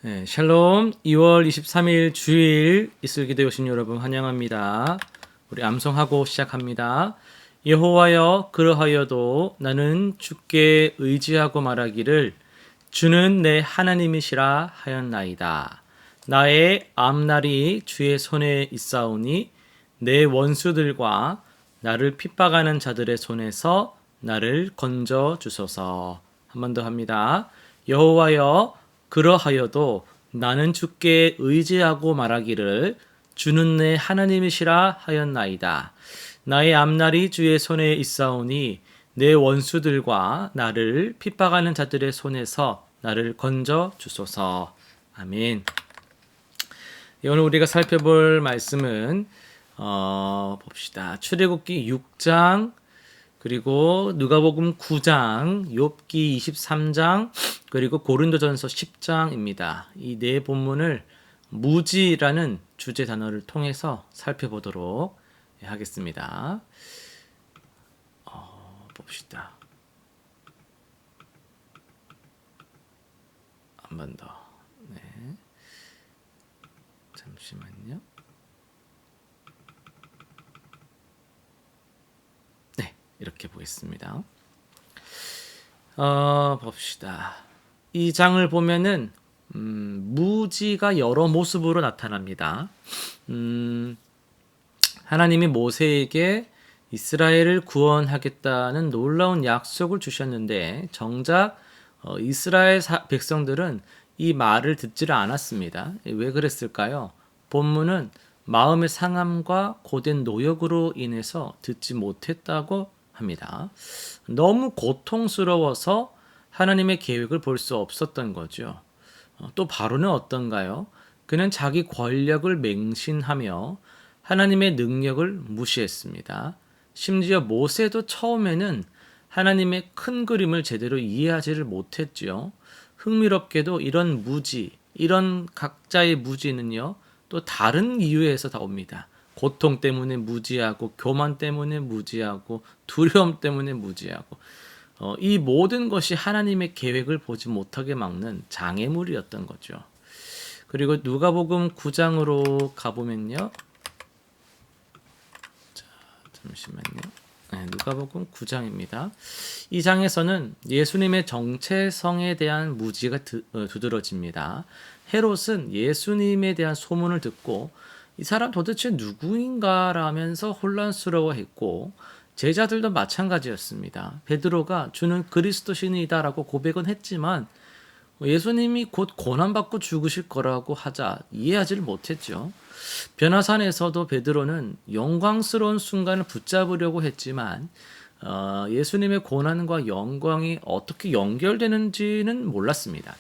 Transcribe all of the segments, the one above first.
네, 샬롬 2월 23일 주일 이슬기대 오신 여러분 환영합니다. 우리 암송하고 시작합니다. 여호와여 그러하여도 나는 주께 의지하고 말하기를 주는 내 하나님이시라 하였나이다. 나의 앞날이 주의 손에 있사오니 내 원수들과 나를 핍박하는 자들의 손에서 나를 건져 주소서. 한 번 더 합니다. 여호와여 그러하여도 나는 주께 의지하고 말하기를 주는 내 하나님이시라 하였나이다. 나의 앞날이 주의 손에 있사오니 내 원수들과 나를 핍박하는 자들의 손에서 나를 건져 주소서. 아멘. 오늘 우리가 살펴볼 말씀은 봅시다. 출애굽기 6장 그리고 누가복음 9장, 욥기 23장, 그리고 고린도전서 10장입니다. 이 네 본문을 무지라는 주제 단어를 통해서 살펴보도록 하겠습니다. 봅시다. 한 번 더. 네. 잠시만요. 이렇게 보겠습니다. 봅시다. 이 장을 보면은 무지가 여러 모습으로 나타납니다. 하나님이 모세에게 이스라엘을 구원하겠다는 놀라운 약속을 주셨는데 정작 이스라엘 백성들은 이 말을 듣지를 않았습니다. 왜 그랬을까요? 본문은 마음의 상함과 고된 노역으로 인해서 듣지 못했다고 합니다. 너무 고통스러워서 하나님의 계획을 볼 수 없었던 거죠. 또 바로는 어떤가요? 그는 자기 권력을 맹신하며 하나님의 능력을 무시했습니다. 심지어 모세도 처음에는 하나님의 큰 그림을 제대로 이해하지를 못했죠. 흥미롭게도 이런 무지, 이런 각자의 무지는요, 또 다른 이유에서 다 옵니다. 고통 때문에 무지하고, 교만 때문에 무지하고, 두려움 때문에 무지하고, 이 모든 것이 하나님의 계획을 보지 못하게 막는 장애물이었던 거죠. 그리고 누가복음 9장으로 가보면요. 자, 잠시만요. 네, 누가복음 9장입니다. 이 장에서는 예수님의 정체성에 대한 무지가 두드러집니다. 헤롯은 예수님에 대한 소문을 듣고 이 사람 도대체 누구인가라면서 혼란스러워했고 제자들도 마찬가지였습니다. 베드로가 주는 그리스도신이다라고 고백은 했지만 예수님이 곧 고난받고 죽으실 거라고 하자 이해하지를 못했죠. 변화산에서도 베드로는 영광스러운 순간을 붙잡으려고 했지만 예수님의 고난과 영광이 어떻게 연결되는지는 몰랐습니다.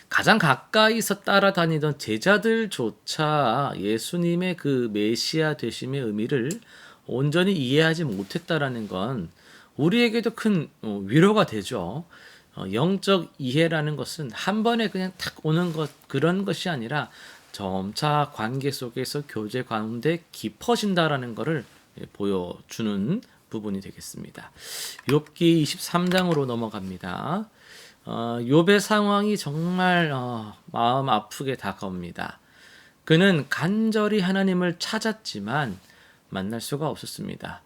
가장 가까이서 따라다니던 제자들조차 예수님의 그 메시아 되심의 의미를 온전히 이해하지 못했다라는 건 우리에게도 큰 위로가 되죠. 영적 이해라는 것은 한 번에 그냥 탁 오는 것 그런 것이 아니라 점차 관계 속에서 교제 가운데 깊어진다라는 것을 보여주는 부분이 되겠습니다. 욥기 23장으로 넘어갑니다. 욥의 상황이 정말 마음 아프게 다가옵니다. 그는 간절히 하나님을 찾았지만 만날 수가 없었습니다.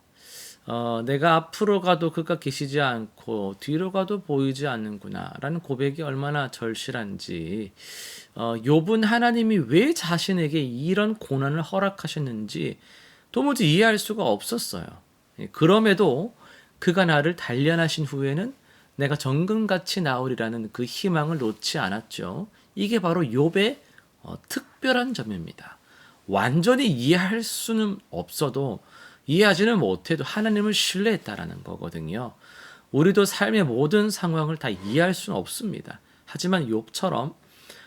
내가 앞으로 가도 그가 계시지 않고 뒤로 가도 보이지 않는구나 라는 고백이 얼마나 절실한지 욥은 하나님이 왜 자신에게 이런 고난을 허락하셨는지 도무지 이해할 수가 없었어요. 그럼에도 그가 나를 단련하신 후에는 내가 정금같이 나오리라는 그 희망을 놓지 않았죠. 이게 바로 욥의 특별한 점입니다. 완전히 이해할 수는 없어도 이해하지는 못해도 하나님을 신뢰했다라는 거거든요. 우리도 삶의 모든 상황을 다 이해할 수는 없습니다. 하지만 욥처럼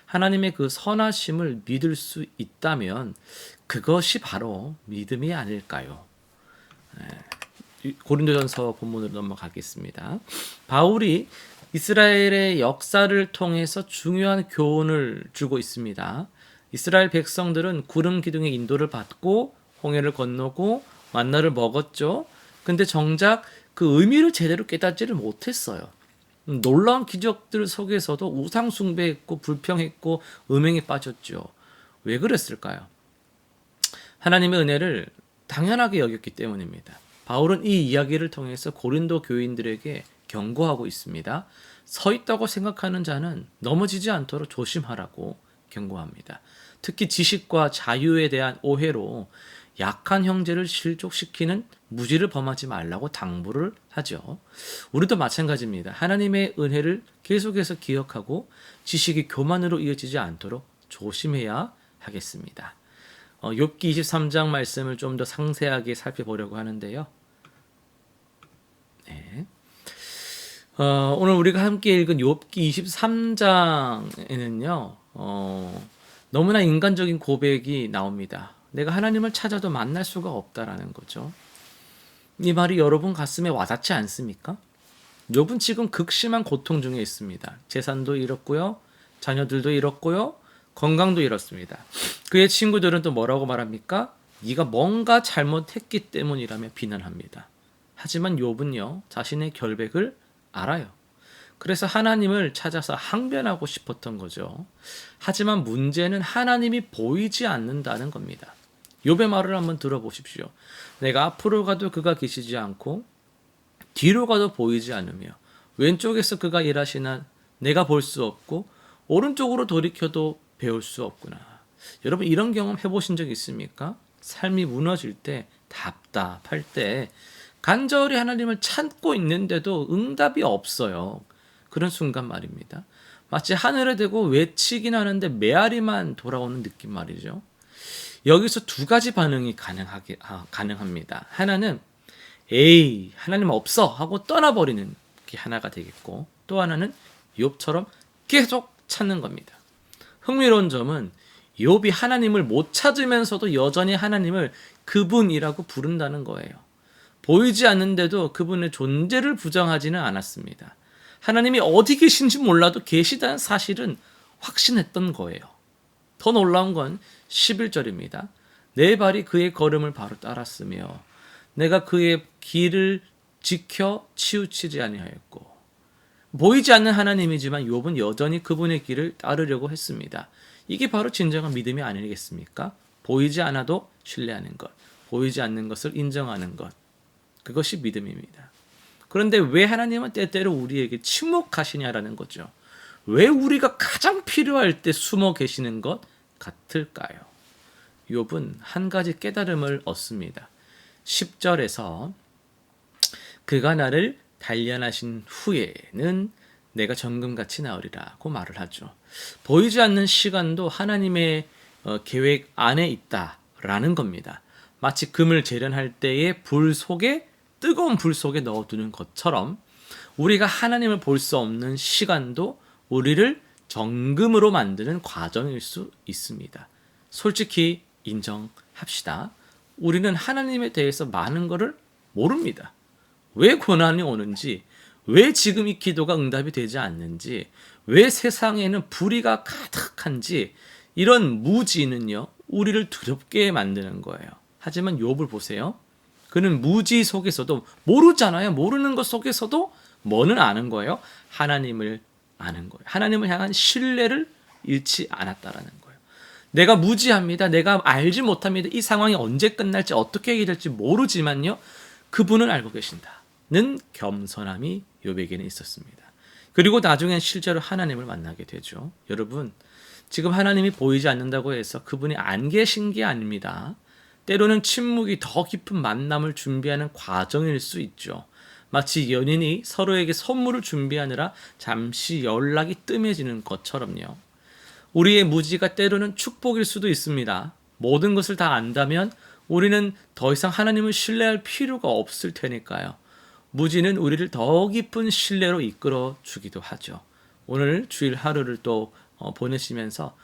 하나님의 그 선하심을 믿을 수 있다면 그것이 바로 믿음이 아닐까요? 고린도전서 본문으로 넘어가겠습니다. 바울이 이스라엘의 역사를 통해서 중요한 교훈을 주고 있습니다. 이스라엘 백성들은 구름 기둥의 인도를 받고 홍해를 건너고 만나를 먹었죠. 근데 정작 그 의미를 제대로 깨닫지를 못했어요. 놀라운 기적들 속에서도 우상 숭배했고 불평했고 음행에 빠졌죠. 왜 그랬을까요? 하나님의 은혜를 당연하게 여겼기 때문입니다. 바울은 이 이야기를 통해서 고린도 교인들에게 경고하고 있습니다. 서 있다고 생각하는 자는 넘어지지 않도록 조심하라고 경고합니다. 특히 지식과 자유에 대한 오해로 약한 형제를 실족시키는 무지를 범하지 말라고 당부를 하죠. 우리도 마찬가지입니다. 하나님의 은혜를 계속해서 기억하고 지식이 교만으로 이어지지 않도록 조심해야 하겠습니다. 욥기 23장 말씀을 좀 더 상세하게 살펴보려고 하는데요. 네. 오늘 우리가 함께 읽은 욥기 23장에는요. 너무나 인간적인 고백이 나옵니다. 내가 하나님을 찾아도 만날 수가 없다라는 거죠. 이 말이 여러분 가슴에 와닿지 않습니까? 욥은 지금 극심한 고통 중에 있습니다. 재산도 잃었고요. 자녀들도 잃었고요. 건강도 잃었습니다. 그의 친구들은 또 뭐라고 말합니까? 네가 뭔가 잘못했기 때문이라며 비난합니다. 하지만 욥은요. 자신의 결백을 알아요. 그래서 하나님을 찾아서 항변하고 싶었던 거죠. 하지만 문제는 하나님이 보이지 않는다는 겁니다. 욥의 말을 한번 들어보십시오. 내가 앞으로 가도 그가 계시지 않고 뒤로 가도 보이지 않으며 왼쪽에서 그가 일하시나 내가 볼 수 없고 오른쪽으로 돌이켜도 배울 수 없구나. 여러분 이런 경험 해보신 적 있습니까? 삶이 무너질 때 답답할 때 간절히 하나님을 찾고 있는데도 응답이 없어요. 그런 순간 말입니다. 마치 하늘에 대고 외치긴 하는데 메아리만 돌아오는 느낌 말이죠. 여기서 두 가지 반응이 가능합니다. 하나는 에이 하나님 없어 하고 떠나버리는 게 하나가 되겠고 또 하나는 욥처럼 계속 찾는 겁니다. 흥미로운 점은 욥이 하나님을 못 찾으면서도 여전히 하나님을 그분이라고 부른다는 거예요. 보이지 않는데도 그분의 존재를 부정하지는 않았습니다. 하나님이 어디 계신지 몰라도 계시다는 사실은 확신했던 거예요. 더 놀라운 건 11절입니다. 내 발이 그의 걸음을 바로 따랐으며 내가 그의 길을 지켜 치우치지 아니하였고 보이지 않는 하나님이지만 욥은 여전히 그분의 길을 따르려고 했습니다. 이게 바로 진정한 믿음이 아니겠습니까? 보이지 않아도 신뢰하는 것, 보이지 않는 것을 인정하는 것, 그것이 믿음입니다. 그런데 왜 하나님은 때때로 우리에게 침묵하시냐라는 거죠. 왜 우리가 가장 필요할 때 숨어 계시는 것 같을까요? 욥은 한 가지 깨달음을 얻습니다. 10절에서 그가 나를 단련하신 후에는 내가 정금같이 나으리라고 말을 하죠. 보이지 않는 시간도 하나님의 계획 안에 있다라는 겁니다. 마치 금을 재련할 때의 불 속에 뜨거운 불 속에 넣어두는 것처럼 우리가 하나님을 볼 수 없는 시간도 우리를 정금으로 만드는 과정일 수 있습니다. 솔직히 인정합시다. 우리는 하나님에 대해서 많은 것을 모릅니다. 왜 고난이 오는지, 왜 지금 이 기도가 응답이 되지 않는지, 왜 세상에는 불의가 가득한지 이런 무지는요 우리를 두렵게 만드는 거예요. 하지만 욥을 보세요. 그는 무지 속에서도 모르잖아요. 모르는 것 속에서도 뭐는 아는 거예요? 하나님을 아는 거예요. 하나님을 향한 신뢰를 잃지 않았다라는 거예요. 내가 무지합니다. 내가 알지 못합니다. 이 상황이 언제 끝날지 어떻게 해결될지 모르지만요. 그분은 알고 계신다는 겸손함이 욥에게는 있었습니다. 그리고 나중엔 실제로 하나님을 만나게 되죠. 여러분, 지금 하나님이 보이지 않는다고 해서 그분이 안 계신 게 아닙니다. 때로는 침묵이 더 깊은 만남을 준비하는 과정일 수 있죠. 마치 연인이 서로에게 선물을 준비하느라 잠시 연락이 뜸해지는 것처럼요. 우리의 무지가 때로는 축복일 수도 있습니다. 모든 것을 다 안다면 우리는 더 이상 하나님을 신뢰할 필요가 없을 테니까요. 무지는 우리를 더 깊은 신뢰로 이끌어 주기도 하죠. 오늘 주일 하루를 또 보내시면서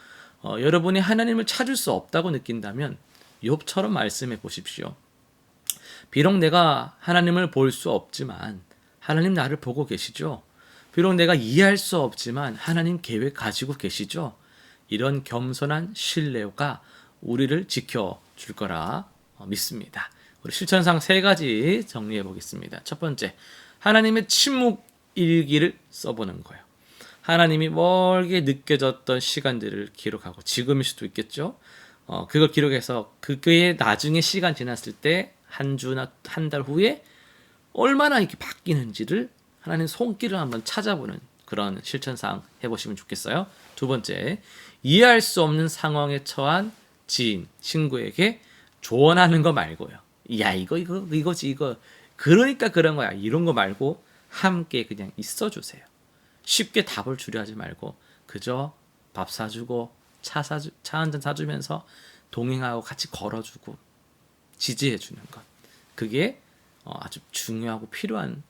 여러분이 하나님을 찾을 수 없다고 느낀다면 욥처럼 말씀해 보십시오. 비록 내가 하나님을 볼 수 없지만 하나님 나를 보고 계시죠. 비록 내가 이해할 수 없지만 하나님 계획 가지고 계시죠. 이런 겸손한 신뢰가 우리를 지켜줄 거라 믿습니다. 우리 실천상 세 가지 정리해 보겠습니다. 첫 번째, 하나님의 침묵이 일기를 써보는 거예요. 하나님이 멀게 느껴졌던 시간들을 기록하고, 지금일 수도 있겠죠. 그걸 기록해서 그게 나중에 시간 지났을 때 한 주나 한 달 후에 얼마나 이렇게 바뀌는지를 하나님 손길을 한번 찾아보는 그런 실천사항 해보시면 좋겠어요. 두 번째, 이해할 수 없는 상황에 처한 지인, 친구에게 조언하는 거 말고요. 야, 이거지. 그러니까 그런 거야. 이런 거 말고 함께 그냥 있어주세요. 쉽게 답을 주려 하지 말고 그저 밥 사주고 차 한 잔 사주면서 동행하고 같이 걸어주고 지지해주는 것. 그게 아주 중요하고 필요한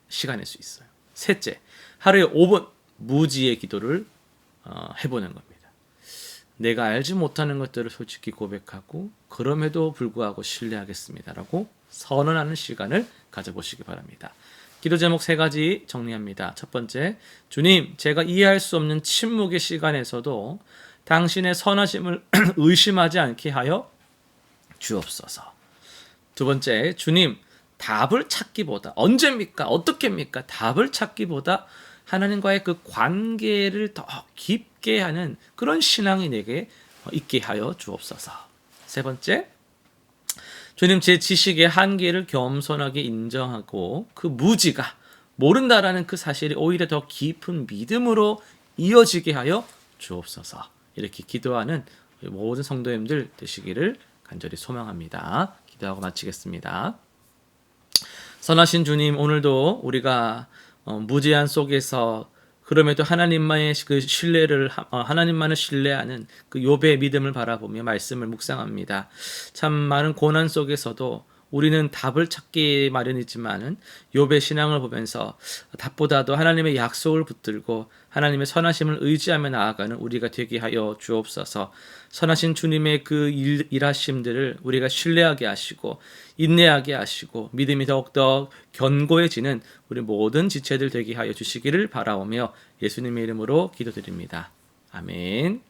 시간일 수 있어요. 셋째, 하루에 5분 무지의 기도를 해보는 겁니다. 내가 알지 못하는 것들을 솔직히 고백하고 그럼에도 불구하고 신뢰하겠습니다라고 선언하는 시간을 가져보시기 바랍니다. 기도 제목 3가지 정리합니다. 첫 번째, 주님, 제가 이해할 수 없는 침묵의 시간에서도 당신의 선하심을 의심하지 않게 하여 주옵소서. 두 번째, 주님, 답을 찾기보다, 언제입니까? 어떻게입니까? 답을 찾기보다 하나님과의 그 관계를 더 깊게 하는 그런 신앙이 내게 있게 하여 주옵소서. 세 번째, 주님, 제 지식의 한계를 겸손하게 인정하고 그 무지가, 모른다라는 그 사실이 오히려 더 깊은 믿음으로 이어지게 하여 주옵소서. 이렇게 기도하는 모든 성도님들 되시기를 간절히 소망합니다. 기도하고 마치겠습니다. 선하신 주님, 오늘도 우리가 무제한 속에서 그럼에도 하나님만의 그 신뢰를 하나님만을 신뢰하는 그 욥의 믿음을 바라보며 말씀을 묵상합니다. 참 많은 고난 속에서도 우리는 답을 찾기 마련이지만은 욥의 신앙을 보면서 답보다도 하나님의 약속을 붙들고 하나님의 선하심을 의지하며 나아가는 우리가 되게 하여 주옵소서. 선하신 주님의 그 일하심들을 우리가 신뢰하게 하시고 인내하게 하시고 믿음이 더욱더 견고해지는 우리 모든 지체들 되게 하여 주시기를 바라오며 예수님의 이름으로 기도드립니다. 아멘.